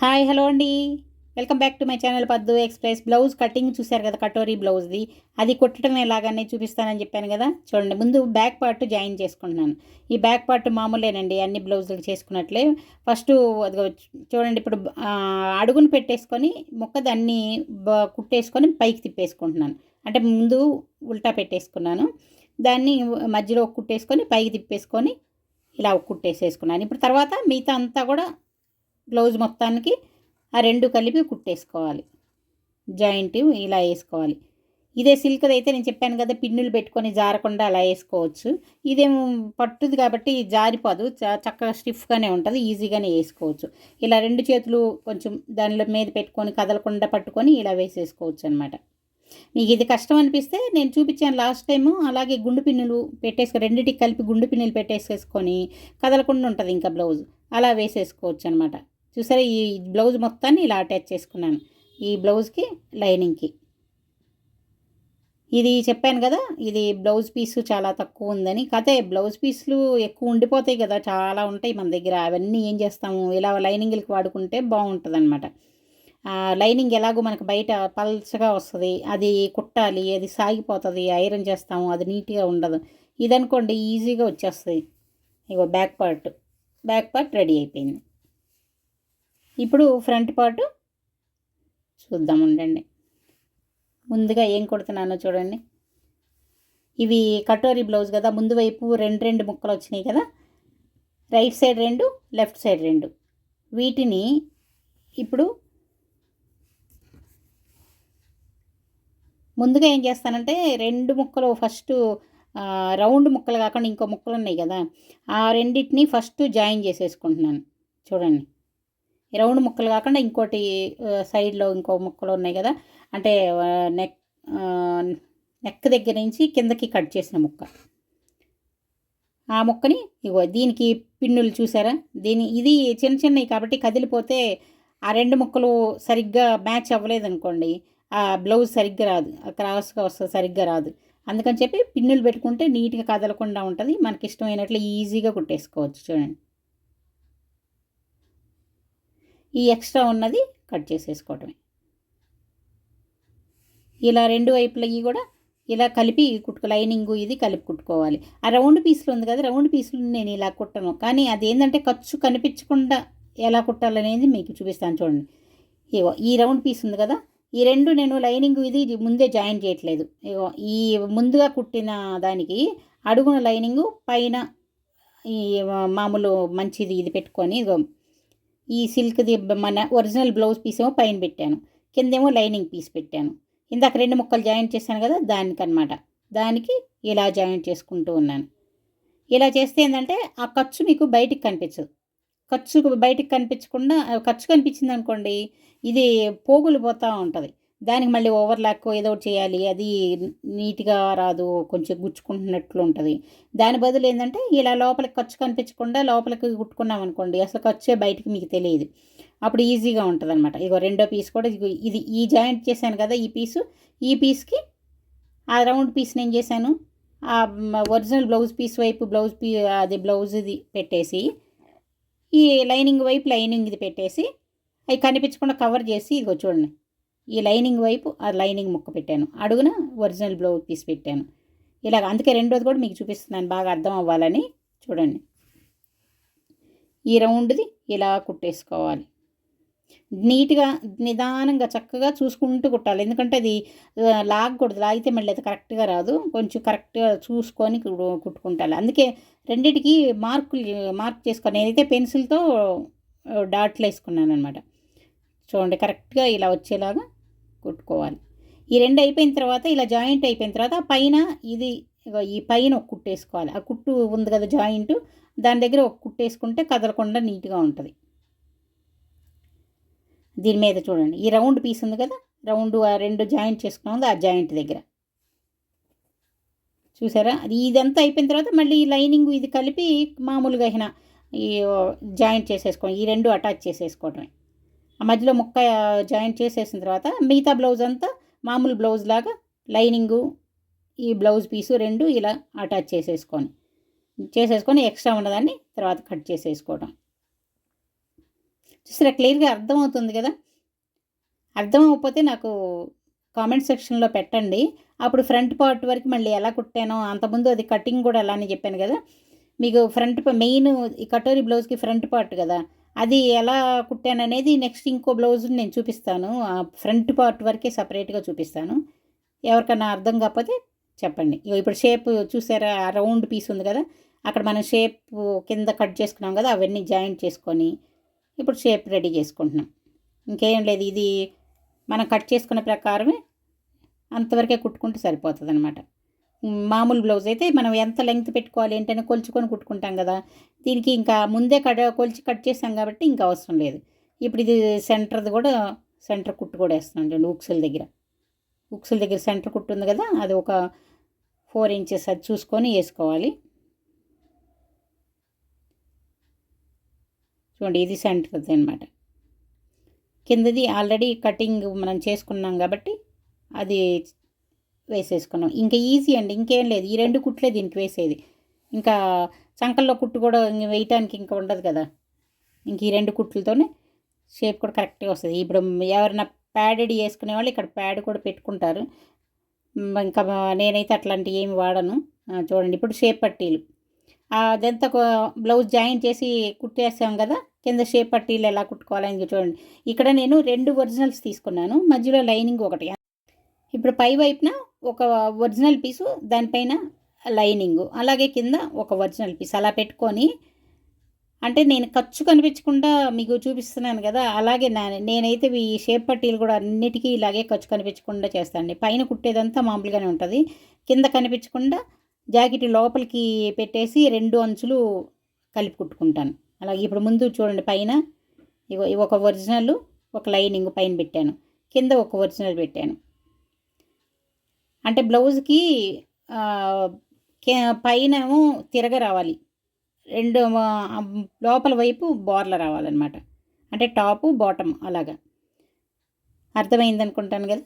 Hi hello అండి. Welcome back to my channel పద్దు express. Blouse cutting చూశారు కదా, కటోరీ బ్లౌజ్ది. అది కుట్టడం ఎలాగనే చూపిస్తానని చెప్పాను కదా. చూడండి, ముందు బ్యాక్ పార్ట్ జాయిన్ చేసుకుంటున్నాను. ఈ బ్యాక్ పార్ట్ మామూలేనండి, అన్ని బ్లౌజులకు చేసుకున్నట్లే. ఫస్ట్ అదిగో చూడండి, ఇప్పుడు అడుగును పెట్టేసుకొని ముక్క దాన్ని కుట్టేసుకొని పైకి తిప్పేసుకుంటున్నాను. అంటే ముందు ఉల్టా పెట్టేసుకున్నాను, దాన్ని మధ్యలో కుట్టేసుకొని పైకి తిప్పేసుకొని ఇలా కుట్టేసేసుకున్నాను. ఇప్పుడు తర్వాత మిగతా అంతా కూడా బ్లౌజ్ మొత్తానికి ఆ రెండు కలిపి కుట్టేసుకోవాలి. జాయింట్ ఇలా వేసుకోవాలి. ఇదే సిల్క్ది అయితే నేను చెప్పాను కదా, పిన్నులు పెట్టుకొని జారకుండా అలా వేసుకోవచ్చు. ఇదేమో పట్టుది కాబట్టి జారిపోదు, చక్కగా స్టిఫ్గానే ఉంటుంది, ఈజీగానే వేసుకోవచ్చు. ఇలా రెండు చేతులు కొంచెం దానిలో మీద పెట్టుకొని కదలకుండా పట్టుకొని ఇలా వేసేసుకోవచ్చు అనమాట. మీకు ఇది కష్టం అనిపిస్తే నేను చూపించాను లాస్ట్ టైము, అలాగే గుండు పిన్నులు పెట్టేసుకొని రెండింటికి కలిపి గుండు పిన్నులు పెట్టేసేసుకొని కదలకుండా ఉంటుంది ఇంకా బ్లౌజ్, అలా వేసేసుకోవచ్చు అనమాట. చూసారా, ఈ బ్లౌజ్ మొత్తాన్ని ఇలా అటాచ్ చేసుకున్నాను ఈ బ్లౌజ్కి, లైనింగ్కి. ఇది చెప్పాను కదా, ఇది బ్లౌజ్ పీసు చాలా తక్కువ ఉందని. కదే బ్లౌజ్ పీసులు ఎక్కువ ఉండిపోతాయి కదా, చాలా ఉంటాయి మన దగ్గర. అవన్నీ ఏం చేస్తాము, ఇలా లైనింగ్లకి వాడుకుంటే బాగుంటుంది అనమాట. లైనింగ్ ఎలాగో మనకు బయట పల్చగా వస్తుంది, అది కుట్టాలి, అది సాగిపోతుంది, ఐరన్ చేస్తాము, అది నీట్గా ఉండదు. ఇదనుకోండి ఈజీగా వచ్చేస్తుంది. ఇగో బ్యాక్ పార్ట్ రెడీ అయిపోయింది. ఇప్పుడు ఫ్రంట్ పార్ట్ చూద్దాం ఉండండి. ముందుగా ఏం కుడుతున్నానో చూడండి. ఇవి కటోరీ బ్లౌజ్ కదా, ముందు వైపు రెండు ముక్కలు వచ్చినాయి కదా, రైట్ సైడ్ రెండు, లెఫ్ట్ సైడ్ రెండు. వీటిని ఇప్పుడు ముందుగా ఏం చేస్తానంటే, రెండు ముక్కలు ఫస్ట్ రౌండ్ ముక్కలు కాకుండా ఇంకో ముక్కలు ఉన్నాయి కదా, ఆ రెండింటిని ఫస్ట్ జాయిన్ చేసేసుకుంటున్నాను. చూడండి, రౌండ్ ముక్కలు కాకుండా ఇంకోటి సైడ్లో ఇంకో ముక్కలు ఉన్నాయి కదా, అంటే నెక్ నెక్ దగ్గర నుంచి కిందకి కట్ చేసిన ముక్క, ఆ ముక్కని ఇగో దీనికి పిన్నులు చూసారా, ఇది చిన్న చిన్నవి కాబట్టి కదిలిపోతే ఆ రెండు ముక్కలు సరిగ్గా మ్యాచ్ అవ్వలేదనుకోండి, ఆ బ్లౌజ్ సరిగ్గా రాదు, క్రాస్గా వస్తుంది, సరిగ్గా రాదు. అందుకని చెప్పి పిన్నులు పెట్టుకుంటే నీట్గా కదలకుండా ఉంటుంది, మనకి ఇష్టమైనట్లు ఈజీగా కుట్టేసుకోవచ్చు. చూడండి, ఈ ఎక్స్ట్రా ఉన్నది కట్ చేసేసుకోవటమే. ఇలా రెండు వైపులకి కూడా ఇలా కలిపి లైనింగ్ ఇది కలిపి కుట్టుకోవాలి. ఆ రౌండ్ పీసులు ఉంది కదా, రౌండ్ పీసులు నేను ఇలా కుట్టను, కానీ అదేంటంటే ఖర్చు కనిపించకుండా ఎలా కుట్టాలనేది మీకు చూపిస్తాను. చూడండి, ఇగో ఈ రౌండ్ పీస్ ఉంది కదా, ఈ రెండు నేను లైనింగ్ ఇది ముందే జాయిన్ చేయట్లేదు. ఇగో ఈ ముందుగా కుట్టిన దానికి అడుగున లైనింగు, పైన ఈ మామూలు మంచిది ఇది పెట్టుకొని, ఇగో ఈ సిల్క్ది మన ఒరిజినల్ బ్లౌజ్ పీస్ ఏమో పైన పెట్టాను, కిందేమో లైనింగ్ పీస్ పెట్టాను. ఇందాక రెండు ముక్కలు జాయింట్ చేశాను కదా, దానికనమాట, దానికి ఇలా జాయింట్ చేసుకుంటూ ఉన్నాను. ఇలా చేస్తే ఏంటంటే ఆ ఖర్చు మీకు బయటికి కనిపించదు. ఖర్చు బయటికి కనిపించకుండా, ఖర్చు కనిపించింది అనుకోండి, ఇది పోగులు పోతూ ఉంటుంది, దానికి మళ్ళీ ఓవర్లాక్ ఏదో ఒకటి చేయాలి, అది నీట్గా రాదు, కొంచెం గుచ్చుకుంటున్నట్లు ఉంటుంది. దాని బదులు ఏంటంటే ఇలా లోపలికి ఖర్చు కనిపించకుండా లోపలికి కుట్టుకున్నాం అనుకోండి, అసలు ఖర్చే బయటికి మీకు తెలియదు, అప్పుడు ఈజీగా ఉంటుంది అనమాట. ఇగో రెండో పీస్ కూడా ఇది ఈ జాయింట్ చేశాను కదా, ఈ పీస్కి ఆ రౌండ్ పీస్ నేను చేశాను, ఆ ఒరిజినల్ బ్లౌజ్ పీస్ వైపు అది బ్లౌజ్ ఇది పెట్టేసి, ఈ లైనింగ్ వైపు లైనింగ్ ఇది పెట్టేసి, అవి కనిపించకుండా కవర్ చేసి, ఇదిగో చూడండి, ఈ లైనింగ్ వైపు ఆ లైనింగ్ ముక్క పెట్టాను, అడుగున ఒరిజినల్ బ్లౌజ్ పీస్ పెట్టాను. ఇలాగ అందుకే రెండోది కూడా మీకు చూపిస్తున్నాను బాగా అర్థం అవ్వాలని. చూడండి, ఈ రౌండ్ది ఇలా కుట్టేసుకోవాలి. నీట్గా నిదానంగా చక్కగా చూసుకుంటూ కుట్టాలి, ఎందుకంటే అది లాగకూడదు, లాగితే మళ్ళీ అది కరెక్ట్గా రాదు, కొంచెం కరెక్ట్గా చూసుకొని కుట్టుకుంటాలి. అందుకే రెండింటికి మార్క్ చేసుకొని, నేనైతే పెన్సిల్తో డాట్లు వేసుకున్నాను అనమాట. చూడండి, కరెక్ట్గా ఇలా వచ్చేలాగా కుట్టుకోవాలి. ఈ రెండు అయిపోయిన తర్వాత, ఇలా జాయింట్ అయిపోయిన తర్వాత పైన ఇది ఈ పైన ఒక కుట్టేసుకోవాలి. ఆ కుట్టు ఉంది కదా జాయింట్, దాని దగ్గర ఒక కుట్టేసుకుంటే కదలకుండా నీట్గా ఉంటుంది. దీని మీద చూడండి, ఈ రౌండ్ పీస్ ఉంది కదా, రౌండ్ ఆ రెండు జాయింట్ చేసుకున్నాం ఆ జాయింట్ దగ్గర చూసారా. ఇదంతా అయిపోయిన తర్వాత మళ్ళీ ఈ లైనింగ్ ఇది కలిపి మామూలుగా అయినా ఈ జాయింట్ చేసేసుకోండి, ఈ రెండు అటాచ్ చేసేసుకోవటమే. ఆ మధ్యలో ముక్క జాయింట్ చేసేసిన తర్వాత మిగతా బ్లౌజ్ అంతా మామూలు బ్లౌజ్ లాగా లైనింగు ఈ బ్లౌజ్ పీసు రెండు ఇలా అటాచ్ చేసేసుకొని ఎక్స్ట్రా ఉన్నదాన్ని తర్వాత కట్ చేసేసుకోవడం. చూసారా క్లియర్గా అర్థమవుతుంది కదా. అర్థం అవ్వకపోతే నాకు కామెంట్ సెక్షన్లో పెట్టండి. అప్పుడు ఫ్రంట్ పార్ట్ వరకు మళ్ళీ ఎలా కుట్టానో, అంతకుముందు అది కటింగ్ కూడా అలానే చెప్పాను కదా, మీకు ఫ్రంట్ మెయిన్ ఈ కటోరీ బ్లౌజ్కి ఫ్రంట్ పార్ట్ కదా, అది ఎలా కుట్టాననేది నెక్స్ట్ ఇంకో బ్లౌజ్ నేను చూపిస్తాను. ఆ ఫ్రంట్ పార్ట్ వరకే సపరేట్గా చూపిస్తాను. ఎవరికన్నా అర్థం కాకపోతే చెప్పండి. ఇప్పుడు షేప్ చూసారా, రౌండ్ పీస్ ఉంది కదా, అక్కడ మనం షేప్ కింద కట్ చేసుకున్నాం కదా, అవన్నీ జాయింట్ చేసుకొని ఇప్పుడు షేప్ రెడీ చేసుకుంటున్నాం. ఇంకేం లేదు, ఇది మనం కట్ చేసుకున్న ప్రకారమే అంతవరకే కుట్టుకుంటే సరిపోతుంది అనమాట. మామూలు బ్లౌజ్ అయితే మనం ఎంత లెంగ్త్ పెట్టుకోవాలి ఏంటనే కొలుచుకొని కుట్టుకుంటాం కదా, దీనికి ఇంకా ముందే కొలిచి కట్ చేసాం కాబట్టి ఇంకా అవసరం లేదు. ఇప్పుడు ఇది సెంటర్ది కూడా, సెంటర్ కుట్టు కూడా వేస్తున్నాం చూడండి. ఉక్సుల దగ్గర సెంటర్ కుట్టు ఉంది కదా, అది ఒక 4 ఇంచెస్ అది చూసుకొని వేసుకోవాలి. చూడండి, ఇది సెంటర్ది అనమాట. కిందది ఆల్రెడీ కటింగ్ మనం చేసుకున్నాం కాబట్టి అది వేసేసుకున్నాం. ఇంకా ఈజీ అండి, ఇంకేం లేదు. ఈ 2 కుట్లే దీనికి వేసేది. ఇంకా చంకల్లో కుట్టు కూడా వేయటానికి ఇంకా ఉండదు కదా, ఇంక ఈ 2 కుట్లతోనే షేప్ కూడా కరెక్ట్గా వస్తుంది. ఇప్పుడు ఎవరైనా ప్యాడెడ్ వేసుకునే వాళ్ళు ఇక్కడ ప్యాడ్ కూడా పెట్టుకుంటారు. ఇంకా నేనైతే అట్లాంటివి ఏమి వాడను. చూడండి, ఇప్పుడు షేప్ పట్టీలు అదంతా బ్లౌజ్ జాయిన్ చేసి కుట్టేసాం కదా, కింద షేప్ పట్టీలు ఎలా కుట్టుకోవాలని చూడండి. ఇక్కడ నేను 2 ఒరిజినల్స్ తీసుకున్నాను, మధ్యలో లైనింగ్ ఒకటి. ఇప్పుడు పై వైపున ఒక ఒరిజినల్ పీసు, దానిపైన లైనింగు, అలాగే కింద ఒక ఒరిజినల్ పీస్ అలా పెట్టుకొని, అంటే నేను ఖర్చు కనిపించకుండా మీకు చూపిస్తున్నాను కదా, అలాగే నేనైతే ఈ షేప్ పట్టీలు కూడా అన్నిటికీ ఇలాగే ఖర్చు కనిపించకుండా చేస్తానండి. పైన కుట్టేదంతా మామూలుగానే ఉంటుంది, కింద కనిపించకుండా జాకెట్ లోపలికి పెట్టేసి 2 అంచులు కలిపి కుట్టుకుంటాను. అలాగే ఇప్పుడు ముందు చూడండి, పైన ఒక ఒరిజినల్, ఒక లైనింగ్ పైన పెట్టాను, కింద ఒక ఒరిజినల్ పెట్టాను. అంటే బ్లౌజ్కి పైనేమో తిరగ రావాలి, 2 లోపల వైపు బోర్ల రావాలన్నమాట. అంటే టాపు బాటమ్ అలాగా. అర్థమైంది అనుకుంటాను కదా.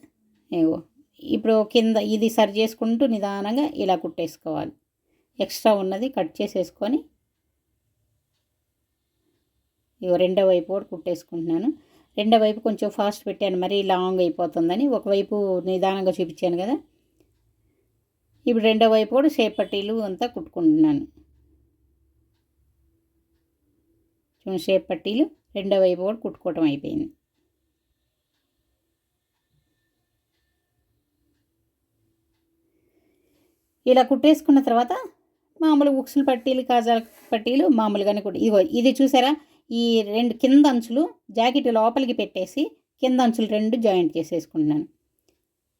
ఏవో ఇప్పుడు కింద ఇది సరి చేసుకుంటూ నిదానంగా ఇలా కుట్టేసుకోవాలి. ఎక్స్ట్రా ఉన్నది కట్ చేసేసుకొని రెండో వైపు కూడా కుట్టేసుకుంటున్నాను. రెండో వైపు కొంచెం ఫాస్ట్ పెట్టాను, మరీ లాంగ్ అయిపోతుందని. ఒకవైపు నిదానంగా చూపించాను కదా, ఇప్పుడు రెండో వైపు కూడా షేప్ పట్టీలు అంతా కుట్టుకుంటున్నాను. చూడండి, షేప్ పట్టీలు రెండో వైపు కూడా కుట్టుకోవటం అయిపోయింది. ఇలా కుట్టేసుకున్న తర్వాత మామూలు ఉక్సులు పట్టీలు, కాజాల పట్టీలు మామూలుగానే ఇది చూసారా, ఈ 2 కింద అంచులు జాకెట్ లోపలికి పెట్టేసి కింద అంచులు 2 జాయింట్ చేసేసుకుంటున్నాను.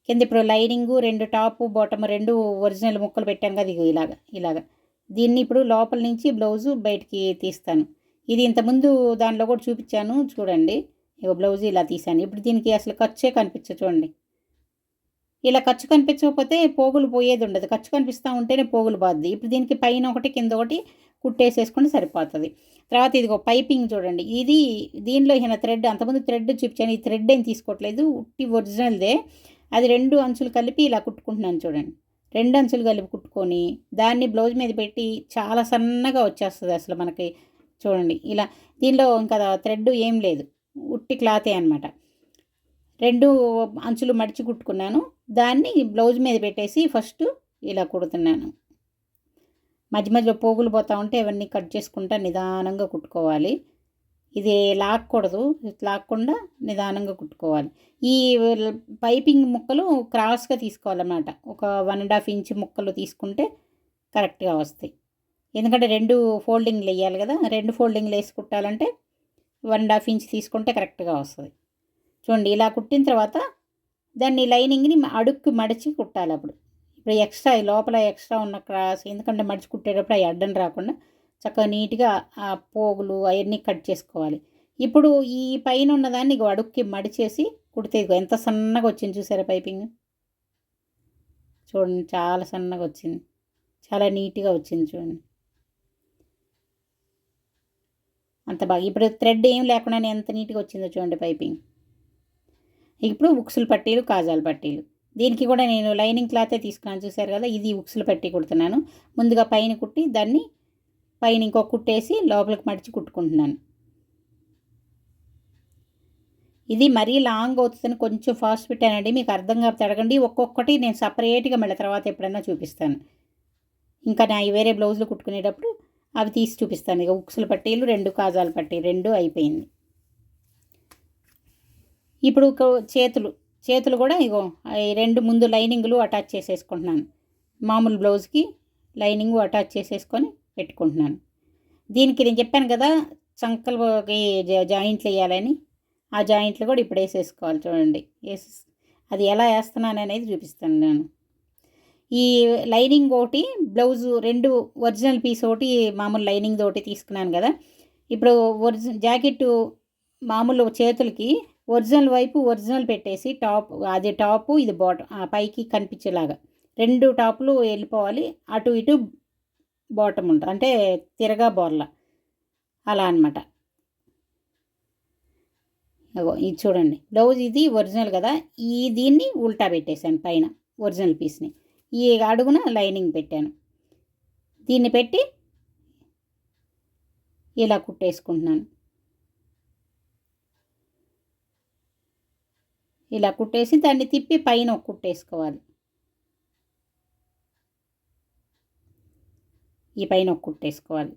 కింద ఇప్పుడు లైనింగు 2 టాపు బాటమ్ 2 ఒరిజినల్ ముక్కలు పెట్టాను కదా, ఇలాగా దీన్ని ఇప్పుడు లోపల నుంచి బ్లౌజు బయటికి తీస్తాను. ఇది ఇంతకుముందు దానిలో కూడా చూపించాను చూడండి. బ్లౌజు ఇలా తీసాను. ఇప్పుడు దీనికి అసలు ఖర్చే కనిపించదు చూడండి. ఇలా ఖర్చు కనిపించకపోతే పోగులు పోయేది ఉండదు, ఖర్చు కనిపిస్తూ ఉంటేనే పోగులు బాద్ది. ఇప్పుడు దీనికి పైన ఒకటి కింద ఒకటి కుట్టేసేసుకుంటే సరిపోతుంది. తర్వాత ఇదిగో పైపింగ్ చూడండి, ఇది దీనిలో థ్రెడ్, అంతకుముందు థ్రెడ్ చూపించాను, ఈ థ్రెడ్ ఏం తీసుకోవట్లేదు, ఉట్టి ఒరిజినల్దే. అది 2 అంచులు కలిపి ఇలా కుట్టుకుంటున్నాను చూడండి. 2 అంచులు కలిపి కుట్టుకొని దాన్ని బ్లౌజ్ మీద పెట్టి చాలా సన్నగా వచ్చేస్తుంది అసలు మనకి. చూడండి ఇలా, దీనిలో ఇంకా థ్రెడ్ ఏం లేదు, ఉట్టి క్లాతే అనమాట. 2 అంచులు మడిచి కుట్టుకున్నాను, దాన్ని బ్లౌజ్ మీద పెట్టేసి ఫస్ట్ ఇలా కుడుతున్నాను. మధ్య మధ్యలో పోగులు పోతూ ఉంటే ఇవన్నీ కట్ చేసుకుంటా నిదానంగా కుట్టుకోవాలి. ఇది లాక్కూడదు, లాక్కుండా నిదానంగా కుట్టుకోవాలి. ఈ పైపింగ్ ముక్కలు క్రాస్గా తీసుకోవాలన్నమాట. ఒక 1.5 ఇంచ్ ముక్కలు తీసుకుంటే కరెక్ట్గా వస్తాయి. ఎందుకంటే 2 ఫోల్డింగ్లు వేయాలి కదా, 2 ఫోల్డింగ్లు వేసి కుట్టాలంటే 1.5 ఇంచ్ తీసుకుంటే కరెక్ట్గా వస్తుంది. చూడండి, ఇలా కుట్టిన తర్వాత దాన్ని లైనింగ్ని అడుక్కి మడిచి కుట్టాలి. ఇప్పుడు ఎక్స్ట్రా లోపల ఎక్స్ట్రా ఉన్న క్రాస్, ఎందుకంటే మడిచి కుట్టేటప్పుడు అవి అడ్డం రాకుండా చక్కగా నీట్గా ఆ పోగులు అవన్నీ కట్ చేసుకోవాలి. ఇప్పుడు ఈ పైన ఉన్నదాన్ని అడుక్కి మడిచేసి కుడితే ఎంత సన్నగా వచ్చింది చూసారా పైపింగ్. చూడండి, చాలా సన్నగా వచ్చింది, చాలా నీట్గా వచ్చింది చూడండి, అంత బాగా. ఇప్పుడు థ్రెడ్ ఏం లేకుండానే ఎంత నీట్గా వచ్చిందో చూడండి పైపింగ్. ఇప్పుడు ఉక్సులు పట్టీలు, కాజాల పట్టీలు, దీనికి కూడా నేను లైనింగ్ క్లాతే తీసుకున్నాను చూసారు కదా, ఇది ఉక్సులు పట్టీ కుడుతున్నాను. ముందుగా పైన కుట్టి దాన్ని పైన ఇంకో కుట్టేసి లోపలికి మడిచి కుట్టుకుంటున్నాను. ఇది మరీ లాంగ్ అవుతుందని కొంచెం ఫాస్ట్ పెట్టానండి, మీకు అర్థం కాకపోతే అడగండి. ఒక్కొక్కటి నేను సపరేట్గా మళ్ళీ తర్వాత ఎప్పుడైనా చూపిస్తాను. ఇంకా నా వేరే బ్లౌజులు కుట్టుకునేటప్పుడు అవి తీసి చూపిస్తాను. ఇక ఉక్సుల పట్టీలు 2 కాజాల పట్టీ 2 అయిపోయింది. ఇప్పుడు చేతులు కూడా ఇగో ఈ 2 ముందు లైనింగ్లు అటాచ్ చేసేసుకుంటున్నాను. మామూలు బ్లౌజ్కి లైనింగ్ అటాచ్ చేసేసుకొని పెట్టుకుంటున్నాను. దీనికి నేను చెప్పాను కదా చంకలకి జాయింట్లు వేయాలని, ఆ జాయింట్లు కూడా ఇప్పుడు వేసేసుకోవాలి. చూడండి అది ఎలా వేస్తున్నాను అనేది చూపిస్తాను నేను. ఈ లైనింగ్ ఒకటి బ్లౌజు 2 ఒరిజినల్ పీస్ ఒకటి మామూలు లైనింగ్ ఒకటి తీసుకున్నాను కదా. ఇప్పుడు జాకెట్టు మామూలు చేతులకి ఒరిజినల్ వైపు ఒరిజినల్ పెట్టేసి అది టాపు ఇది బాటమ్ పైకి కనిపించేలాగా 2 టాపులు వెళ్ళిపోవాలి. అటు ఇటు బాటమ్ ఉంటుంది, అంటే తిరగా బోర్ల అలా అనమాట. ఇది చూడండి బ్లౌజ్ ఇది ఒరిజినల్ కదా, దీన్ని ఉల్టా పెట్టేశాను పైన ఒరిజినల్ పీస్ని. ఈ అడుగున లైనింగ్ పెట్టాను. దీన్ని పెట్టి ఇలా కుట్టేసుకుంటున్నాను. ఇలా కుట్టేసి దాన్ని తిప్పి పైన కుట్టేసుకోవాలి. ఈ పైన కుట్టేసుకోవాలి.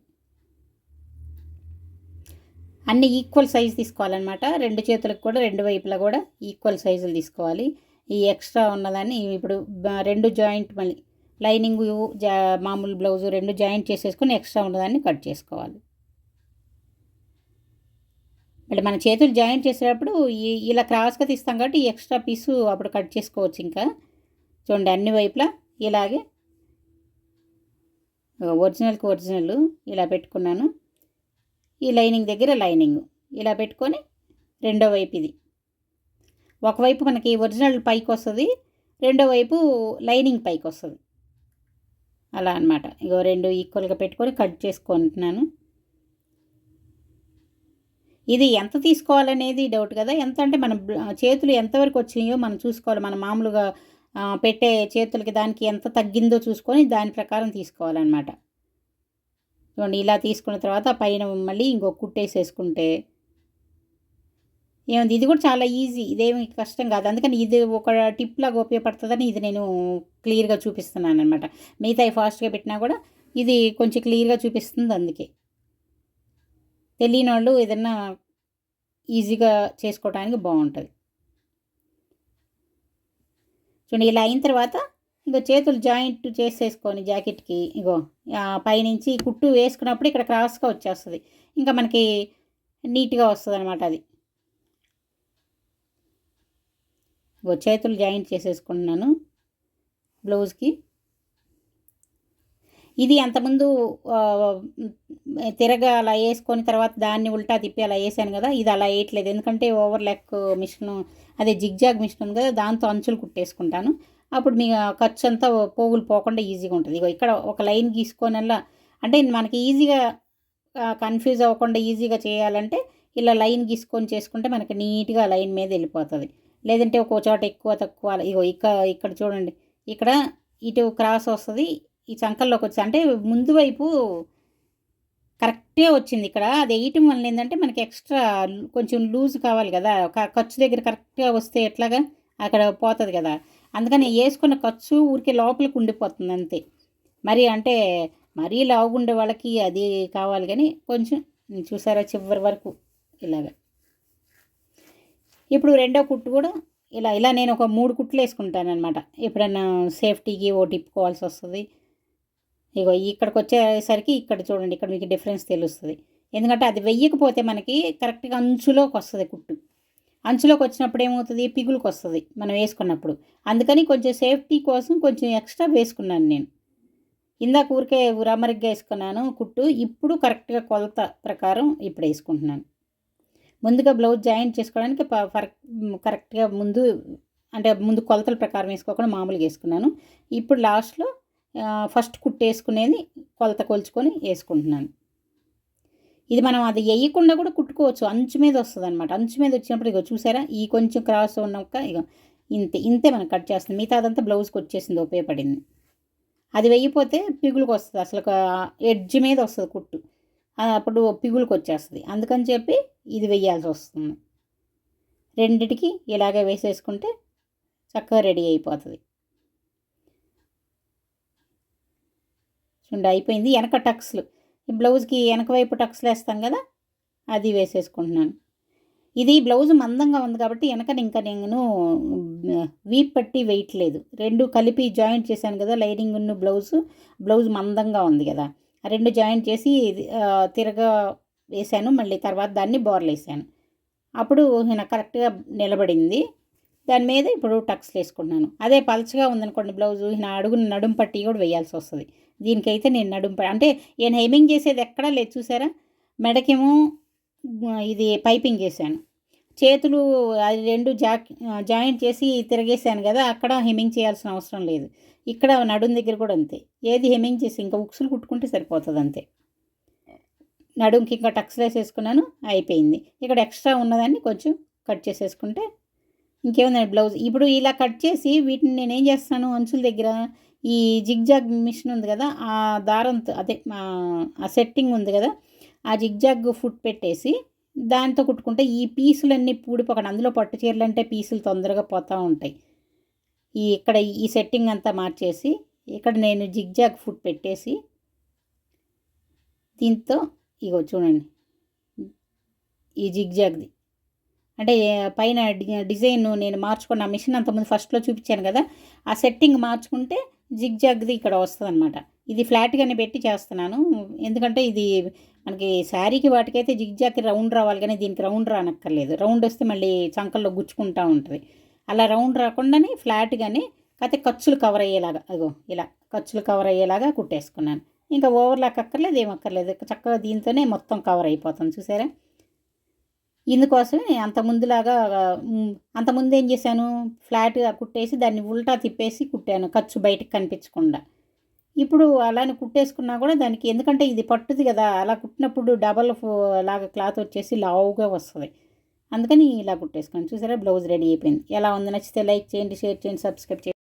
అన్ని ఈక్వల్ సైజు తీసుకోవాలన్నమాట. 2 చేతులకు కూడా 2 వైపులా కూడా ఈక్వల్ సైజులు తీసుకోవాలి. ఈ ఎక్స్ట్రా ఉన్నదాన్ని ఇప్పుడు 2 జాయింట్ మళ్ళీ లైనింగ్ మామూలు బ్లౌజు 2 జాయింట్ చేసేసుకొని ఎక్స్ట్రా ఉన్నదాన్ని కట్ చేసుకోవాలి. మళ్ళీ మన చేతులు జాయింట్ చేసేటప్పుడు ఇలా క్రాస్గా తీస్తాం కాబట్టి ఈ ఎక్స్ట్రా పీసు అప్పుడు కట్ చేసుకోవచ్చు. ఇంకా చూడండి అన్ని వైపులా ఇలాగే ఒరిజినల్కి ఒరిజినల్ ఇలా పెట్టుకున్నాను. ఈ లైనింగ్ దగ్గర లైనింగ్ ఇలా పెట్టుకొని రెండో వైపు ఇది ఒకవైపు మనకి ఒరిజినల్ పైకి వస్తుంది, రెండో వైపు లైనింగ్ పైకి వస్తుంది. అలా అనమాట. ఇగో 2 ఈక్వల్గా పెట్టుకొని కట్ చేసుకుంటున్నాను. ఇది ఎంత తీసుకోవాలనేది డౌట్ కదా. ఎంత అంటే మన చేతులు ఎంతవరకు వచ్చినాయో మనం చూసుకోవాలి. మనం మామూలుగా పెట్టే చేతులకి దానికి ఎంత తగ్గిందో చూసుకొని దాని ప్రకారం తీసుకోవాలన్నమాట. చూడండి ఇలా తీసుకున్న తర్వాత పైన మళ్ళీ ఇంకొక కుట్టేసేసుకుంటే ఏముంది. ఇది కూడా చాలా ఈజీ, ఇదేమి కష్టం కాదు. అందుకని ఇది ఒక టిప్ లాగా ఉపయోగపడుతుందని ఇది నేను క్లియర్గా చూపిస్తున్నాను అనమాట. మిగతా ఫాస్ట్గా పెట్టినా కూడా ఇది కొంచెం క్లియర్గా చూపిస్తుంది. అందుకే తెలియని వాళ్ళు ఏదన్నా ఈజీగా చేసుకోవడానికి బాగుంటుంది. చూడండి ఇలా అయిన తర్వాత ఇంకో చేతులు జాయింట్ చేసేసుకొని జాకెట్కి ఇగో పైనుంచి కుట్టు వేసుకున్నప్పుడు ఇక్కడ క్రాస్గా వచ్చేస్తుంది. ఇంకా మనకి నీట్గా వస్తుంది అనమాట. అది ఇగో చేతులు జాయింట్ చేసేసుకుంటున్నాను బ్లౌజ్కి. ఇది అంతకుముందు తిరగా అలా వేసుకొని తర్వాత దాన్ని ఉల్టా తిప్పి అలా వేసాను కదా, ఇది అలా వేయట్లేదు. ఎందుకంటే ఓవర్ లెక్ మిషన్ అదే జిగ్జాగ్ మిషన్ ఉంది కదా, దాంతో అంచులు కుట్టేసుకుంటాను. అప్పుడు మీ ఖర్చు అంతా పోగులు పోకుండా ఈజీగా ఉంటుంది. ఇగో ఇక్కడ ఒక లైన్ గీసుకొనల్లా అంటే మనకి ఈజీగా కన్ఫ్యూజ్ అవ్వకుండా ఈజీగా చేయాలంటే ఇలా లైన్ గీసుకొని చేసుకుంటే మనకి నీట్గా లైన్ మీద వెళ్ళిపోతుంది. లేదంటే ఒక్కో చోట ఎక్కువ తక్కువ ఇగో ఇక్కడ చూడండి, ఇక్కడ ఇటు క్రాస్ వస్తుంది, ఈ చంకల్లోకి వచ్చి అంటే ముందు వైపు కరెక్టే వచ్చింది. ఇక్కడ అది వేయటం వల్ల ఏంటంటే మనకి ఎక్స్ట్రా కొంచెం లూజ్ కావాలి కదా, ఖర్చు దగ్గర కరెక్ట్గా వస్తే ఎట్లాగా అక్కడ పోతుంది కదా. అందుకని వేసుకున్న ఖర్చు ఊరికే లోపలికి ఉండిపోతుంది అంతే. మరి అంటే మరీ లావుగుండే వాళ్ళకి అది కావాలి, కానీ కొంచెం చూసారా చివరి వరకు ఇలాగా. ఇప్పుడు రెండో కుట్టు కూడా ఇలా నేను ఒక 3 కుట్లు వేసుకుంటాను అనమాట. ఎప్పుడన్నా సేఫ్టీకి ఓ తిప్పుకోవాల్సి వస్తుంది. ఇగో ఇక్కడికి వచ్చేసరికి ఇక్కడ చూడండి, ఇక్కడ మీకు డిఫరెన్స్ తెలుస్తుంది. ఎందుకంటే అది వెయ్యకపోతే మనకి కరెక్ట్గా అంచులోకి వస్తుంది కుట్టు. అంచులోకి వచ్చినప్పుడు ఏమవుతుంది, పిగులుకి వస్తుంది మనం వేసుకున్నప్పుడు. అందుకని కొంచెం సేఫ్టీ కోసం కొంచెం ఎక్స్ట్రా వేసుకున్నాను నేను. ఇందాక ఊరికే రమరిగ్గా వేసుకున్నాను కుట్టు, ఇప్పుడు కరెక్ట్గా కొలత ప్రకారం ఇప్పుడు వేసుకుంటున్నాను. ముందుగా బ్లౌజ్ జాయింట్ చేసుకోవడానికి కరెక్ట్గా ముందు కొలతల ప్రకారం వేసుకోకుండా మామూలుగా వేసుకున్నాను. ఇప్పుడు లాస్ట్లో ఫస్ట్ కుట్టు వేసుకునేది కొలత కొలుచుకొని వేసుకుంటున్నాను. ఇది మనం అది వేయకుండా కూడా కుట్టుకోవచ్చు, అంచు మీద వస్తుంది అనమాట. అంచు మీద వచ్చినప్పుడు ఇగో చూసారా, ఈ కొంచెం క్రాస్ ఉన్నాక ఇగో ఇంతే మనం కట్ చేస్తుంది. మిగతా అదంతా బ్లౌజ్కి వచ్చేసింది, ఉపయోగపడింది. అది వేయిపోతే పిగులుకి వస్తుంది, అసలు ఎడ్జ్ మీద వస్తుంది కుట్టు, అప్పుడు పిగులుకి వచ్చేస్తుంది. అందుకని చెప్పి ఇది వేయాల్సి వస్తుంది. రెండిటికి ఇలాగే వేసేసుకుంటే చక్కగా రెడీ అయిపోతుంది. చూడండి అయిపోయింది. వెనక టక్స్లు, ఈ బ్లౌజ్కి వెనక వైపు టక్స్లు వేస్తాం కదా, అది వేసేసుకుంటున్నాను. ఇది బ్లౌజ్ మందంగా ఉంది కాబట్టి వెనక ఇంకా నేను వీప్ పట్టి వేయట్లేదు. రెండు కలిపి జాయింట్ చేశాను కదా, లైనింగ్ బ్లౌజ్ మందంగా ఉంది కదా, ఆ రెండు జాయింట్ చేసి తిరగా వేసాను. మళ్ళీ తర్వాత దాన్ని బోర్లు వేసాను. అప్పుడు నాకు కరెక్ట్గా నిలబడింది. దాని మీద ఇప్పుడు టక్స్లు వేసుకుంటున్నాను. అదే పలచగా ఉందనుకోండి బ్లౌజు, నా అడుగున నడుం పట్టి కూడా వేయాల్సి వస్తుంది. దీనికైతే నేను అంటే నేను హెమ్మింగ్ చేసేది ఎక్కడా లేదు చూసారా. మెడకేమో ఇది పైపింగ్ చేశాను, చేతులు అది రెండు జాయింట్ చేసి తిరగేసాను కదా, అక్కడ హెమ్మింగ్ చేయాల్సిన అవసరం లేదు. ఇక్కడ నడుం దగ్గర కూడా అంతే, ఏది హెమ్మింగ్ చేసి ఇంకా ఉక్సులు కుట్టుకుంటే సరిపోతుంది అంతే. నడుంకి ఇంకా టక్స్లు వేసేసుకున్నాను, అయిపోయింది. ఇక్కడ ఎక్స్ట్రా ఉన్నదాన్ని కొంచెం కట్ చేసేసుకుంటే ఇంకేముందండి బ్లౌజ్. ఇప్పుడు ఇలా కట్ చేసి వీటిని నేనేం చేస్తాను, అంచుల దగ్గర ఈ జిగ్జాగ్ మిషన్ ఉంది కదా, ఆ దారంతో అదే ఆ సెట్టింగ్ ఉంది కదా, ఆ జిగ్జాగ్ ఫుట్ పెట్టేసి దాంతో కుట్టుకుంటే ఈ పీసులన్నీ పూడిపోకండి. అందులో పట్టు చీరలు అంటే పీసులు తొందరగా పోతూ ఉంటాయి. ఇక్కడ ఈ సెట్టింగ్ అంతా మార్చేసి ఇక్కడ నేను జిగ్జాగ్ ఫుట్ పెట్టేసి దీంతో ఇగో చూడండి, ఈ జిగ్జాగ్ది అంటే పైన డిజైన్ నేను మార్చుకున్న మిషన్ అంతకుముందు ఫస్ట్లో చూపించాను కదా, ఆ సెట్టింగ్ మార్చుకుంటే జిగ్జాగ్ది ఇక్కడ వస్తుంది అనమాట. ఇది ఫ్లాట్గానే పెట్టి చేస్తున్నాను, ఎందుకంటే ఇది మనకి శారీకి వాటికైతే జిగ్జాగ్కి రౌండ్ రావాలి, కానీ దీనికి రౌండ్ రానక్కర్లేదు. రౌండ్ వస్తే మళ్ళీ చంకల్లో గుచ్చుకుంటూ ఉంటుంది. అలా రౌండ్ రాకుండానే ఫ్లాట్గానే, కాకపోతే ఖర్చులు కవర్ అయ్యేలాగా అదిగో ఇలా ఖర్చులు కవర్ అయ్యేలాగా కుట్టేసుకున్నాను. ఇంకా ఓవర్లాక్ అక్కర్లేదు, ఏమక్కర్లేదు, చక్కగా దీంతోనే మొత్తం కవర్ అయిపోతుంది చూసారా. ఇందుకోసమే అంతకుముందు ఏం చేశాను, ఫ్లాట్గా కుట్టేసి దాన్ని ఉల్టా తిప్పేసి కుట్టాను, ఖర్చు బయటకు కనిపించకుండా. ఇప్పుడు అలానే కుట్టేసుకున్నా కూడా దానికి, ఎందుకంటే ఇది పట్టుది కదా, అలా కుట్టినప్పుడు డబల్ లాగా క్లాత్ వచ్చేసి లావుగా వస్తుంది, అందుకని ఇలా కుట్టేసుకున్నాను. చూసారా బ్లౌజ్ రెడీ అయిపోయింది. ఎలా ఉంది, నచ్చితే లైక్ చేయండి, షేర్ చేయండి, సబ్స్క్రైబ్ చేయండి.